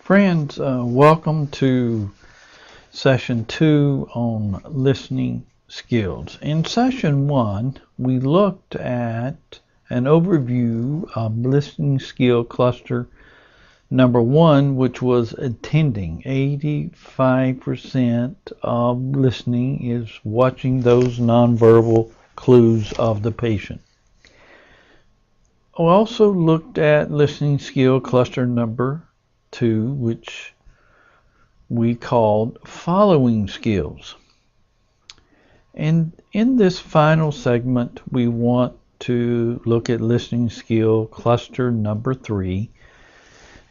Friends, welcome to session 2 on listening skills. In session 1, we looked at an overview of listening skill cluster number 1, which was attending. 85% of listening is watching those nonverbal clues of the patient. We also looked at listening skill cluster number 2, which we called following skills. And in this final segment, we want to look at listening skill cluster number 3,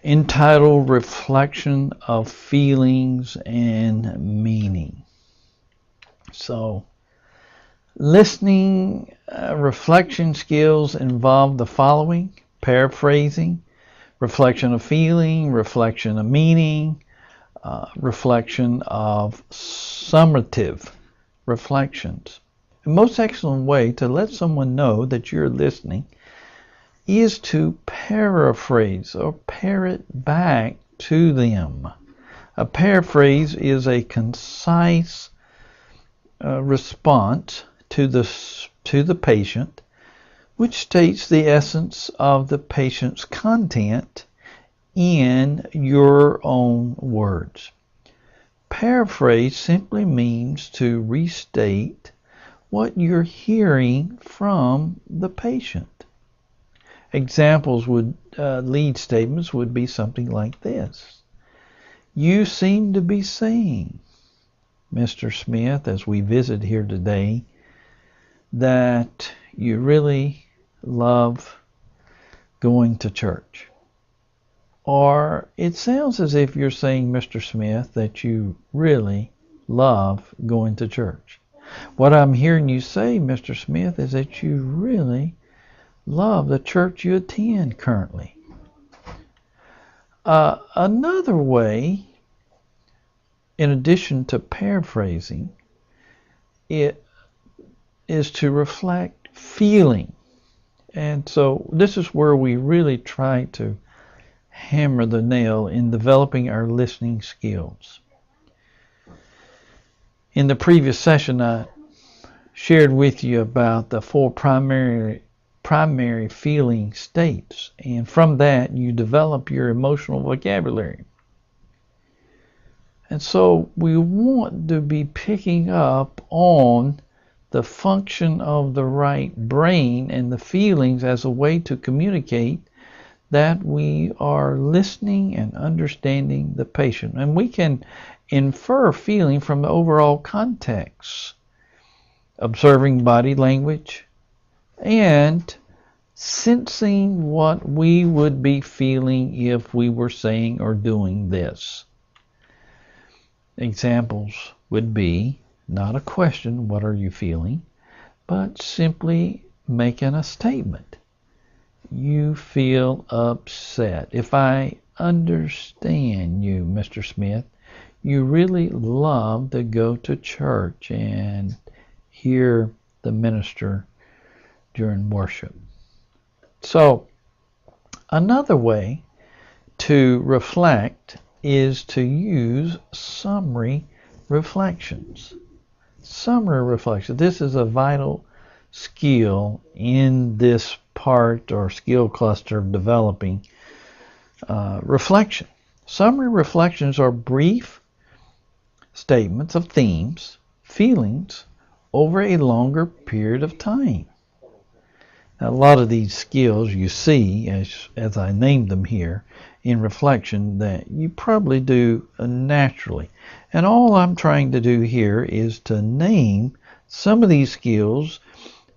entitled Reflection of Feelings and Meaning. So, listening reflection skills involve the following: paraphrasing, reflection of feeling, reflection of meaning, reflection of summative reflections. The most excellent way to let someone know that you're listening is to paraphrase or parrot back to them. A paraphrase is a concise response to the patient, which states the essence of the patient's content in your own words. Paraphrase simply means to restate what you're hearing from the patient. Examples lead statements would be something like this: "You seem to be saying, Mr. Smith, as we visit here today, that you really love going to church." Or it sounds as if you're saying, Mr. Smith, that you really love going to church. What I'm hearing you say, Mr. Smith, is that you really love the church you attend currently. Another way, in addition to paraphrasing, it is to reflect feeling. And so this is where we really try to hammer the nail in developing our listening skills. In the previous session, I shared with you about the 4 primary feeling states, and from that you develop your emotional vocabulary. And so we want to be picking up on the function of the right brain and the feelings as a way to communicate that we are listening and understanding the patient. And we can infer feeling from the overall context, observing body language, and sensing what we would be feeling if we were saying or doing this. Examples would be not a question, what are you feeling, but simply making a statement. You feel upset. If I understand you, Mr. Smith, you really love to go to church and hear the minister during worship. So, another way to reflect is to use summary reflections. Summary reflection. This is a vital skill in this part or skill cluster of developing reflection. Summary reflections are brief statements of themes, feelings over a longer period of time. Now, a lot of these skills you see, as I named them here, in reflection, that you probably do naturally. And all I'm trying to do here is to name some of these skills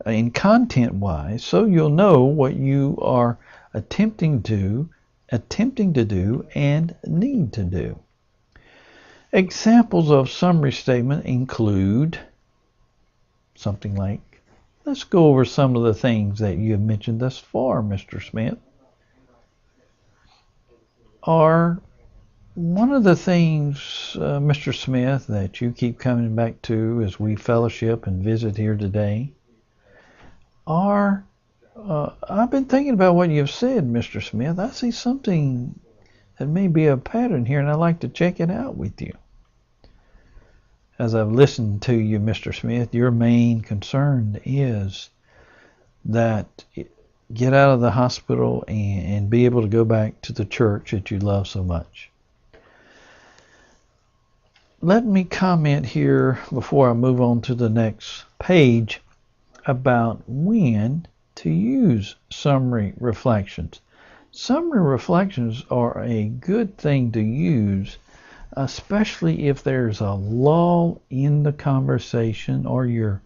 in content-wise, so you'll know what you are attempting to do and need to do. Examples of summary statement include something like, let's go over some of the things that you have mentioned thus far, Mr. Smith. Or one of the things, Mr. Smith, that you keep coming back to as we fellowship and visit here today are, I've been thinking about what you've said, Mr. Smith. I see something There may be a pattern here, and I'd like to check it out with you. As I've listened to you, Mr. Smith, your main concern is that get out of the hospital and be able to go back to the church that you love so much. Let me comment here before I move on to the next page about when to use summary reflections. Summary reflections are a good thing to use, especially if there's a lull in the conversation or you're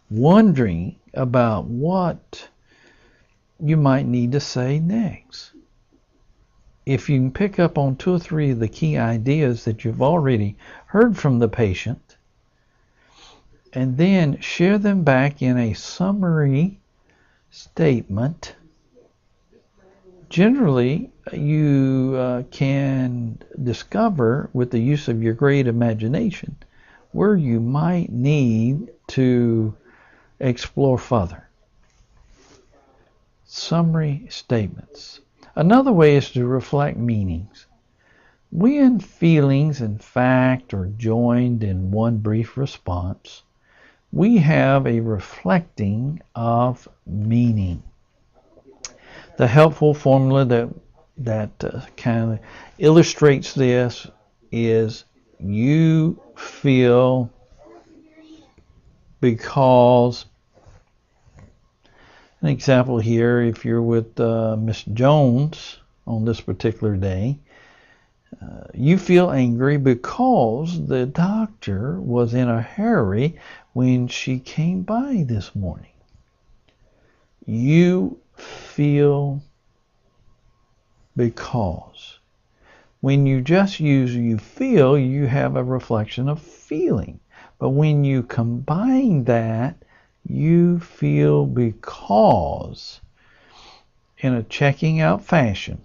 wondering about what you might need to say next. If you can pick up on 2 or 3 of the key ideas that you've already heard from the patient, and then share them back in a summary statement, generally you can discover, with the use of your great imagination, where you might need to explore further. Summary statements. Another way is to reflect meanings. When feelings and fact are joined in one brief response, we have a reflecting of meaning. The helpful formula that kind of illustrates this is you feel because. An example here, if you're with Miss Jones on this particular day, you feel angry because the doctor was in a hurry when she came by this morning. You feel because. When you just use you feel, you have a reflection of feeling. But when you combine that, you feel because, in a checking out fashion,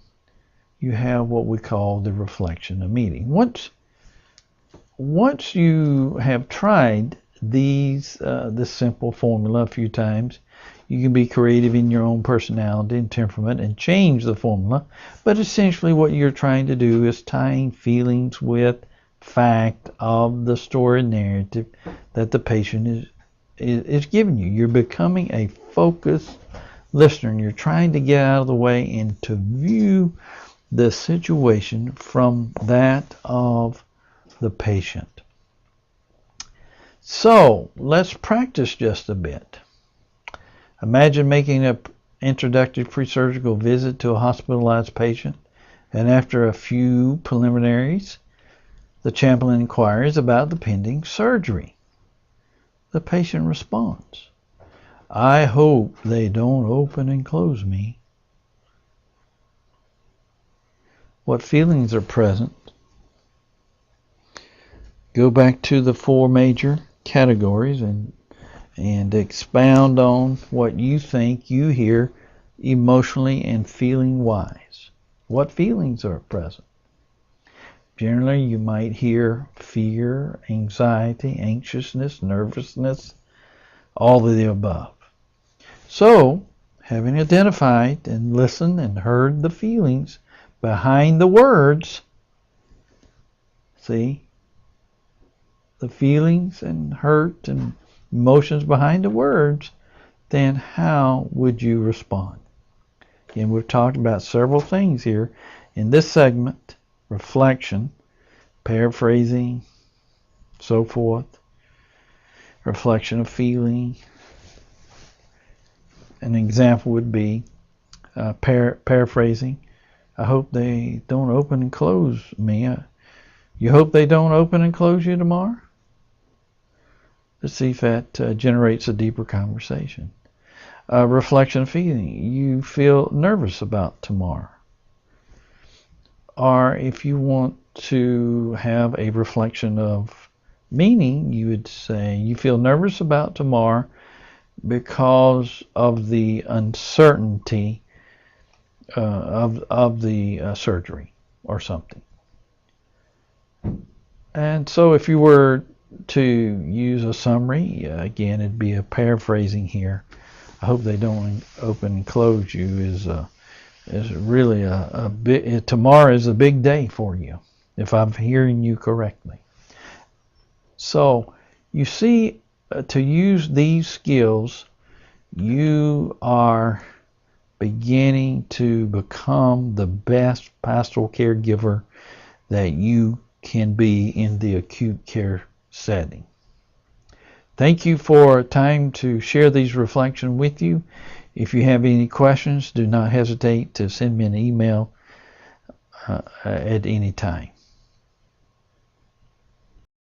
you have what we call the reflection of meaning. Once you have tried this simple formula a few times, you can be creative in your own personality and temperament and change the formula. But essentially what you're trying to do is tying feelings with fact of the story narrative that the patient is giving you. You're becoming a focused listener, and you're trying to get out of the way and to view the situation from that of the patient. So let's practice just a bit. Imagine making an introductory pre-surgical visit to a hospitalized patient, and after a few preliminaries, the chaplain inquires about the pending surgery. The patient responds, "I hope they don't open and close me." What feelings are present? Go back to the 4 major categories and expound on what you think you hear emotionally and feeling wise. What feelings are present? Generally, you might hear fear, anxiety, anxiousness, nervousness, all of the above. So, having identified and listened and heard the feelings behind the words, see, the feelings and hurt and emotions behind the words, then how would you respond? Again, we've talked about several things here in this segment: reflection, paraphrasing, so forth, reflection of feeling. An example would be paraphrasing. I hope they don't open and close me. You hope they don't open and close you tomorrow? Let's see if that generates a deeper conversation. Reflection of feeling. You feel nervous about tomorrow. Or if you want to have a reflection of meaning, you would say you feel nervous about tomorrow because of the uncertainty of the surgery or something. And so if you were to use a summary, again, it'd be a paraphrasing here. I hope they don't open and close you is is really a big, tomorrow is a big day for you, if I'm hearing you correctly. So you see, to use these skills, you are beginning to become the best pastoral caregiver that you can be in the acute care setting. Thank you for time to share these reflections with you. If you have any questions, do not hesitate to send me an email at any time.